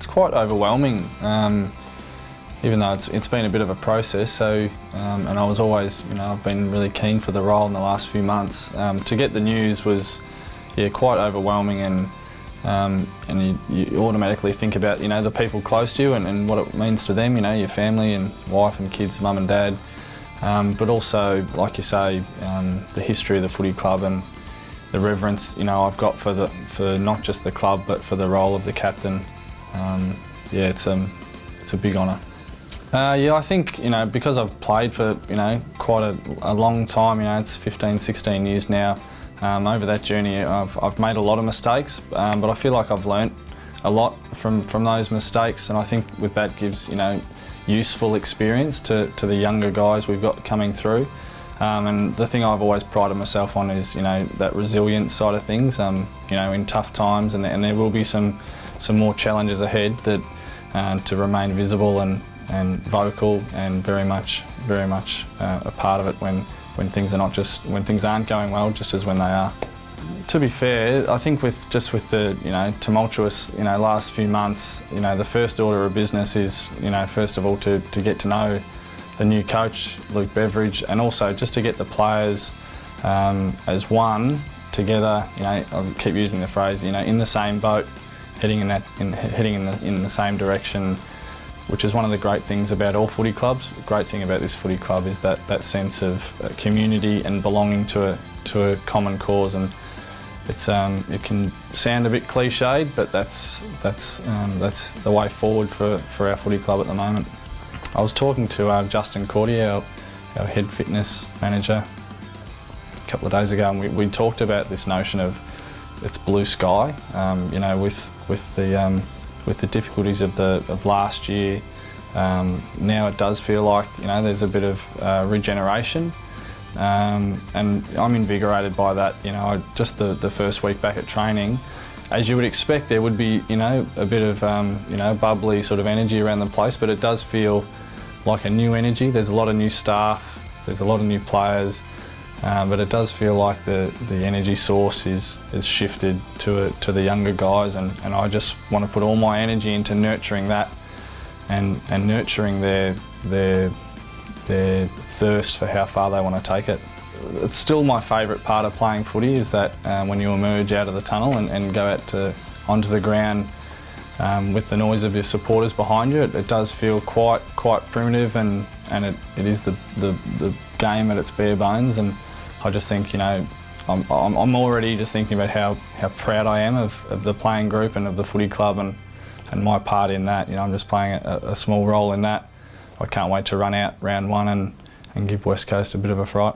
it's quite overwhelming, even though it's been a bit of a process. So, and I was always, I've been really keen for the role in the last few months. To get the news was, yeah, quite overwhelming, and you automatically think about, the people close to you and what it means to them, your family and wife and kids, mum and dad. But also, like you say, the history of the footy club and the reverence, I've got for not just the club but for the role of the captain. Yeah, it's a big honour. Yeah, I think, because I've played for, quite a long time, it's 15, 16 years now. Over that journey, I've made a lot of mistakes, but I feel like I've learnt a lot from those mistakes, and I think with that gives, useful experience to the younger guys we've got coming through. And the thing I've always prided myself on is, that resilience side of things. In tough times, and there will be some more challenges ahead, that to remain visible and vocal and very much a part of it when things are when things aren't going well, just as when they are. To be fair, I think with the tumultuous last few months, the first order of business is first of all to get to know the new coach, Luke Beveridge, and also just to get the players as one together. I keep using the phrase, in the same boat, heading in the same direction, which is one of the great things about all footy clubs. The great thing about this footy club is that sense of community and belonging to a common cause, and it can sound a bit cliched, but that's the way forward for our footy club at the moment. I was talking to Justin Cordier, our head fitness manager, a couple of days ago, and we talked about this notion of it's blue sky. With the difficulties of last year, now it does feel like there's a bit of regeneration, and I'm invigorated by that. Just the first week back at training, as you would expect, there would be a bit of bubbly sort of energy around the place, but it does feel like a new energy. There's a lot of new staff, there's a lot of new players, but it does feel like the energy source is shifted to the younger guys, and I just want to put all my energy into nurturing that and nurturing their thirst for how far they want to take it. It's still my favourite part of playing footy, is that when you emerge out of the tunnel and go out onto the ground with the noise of your supporters behind you, it does feel quite primitive, and it is the game at its bare bones. And I just think, I'm already just thinking about how proud I am of the playing group and of the footy club and my part in that. I'm just playing a small role in that. I can't wait to run out round one and give West Coast a bit of a fright.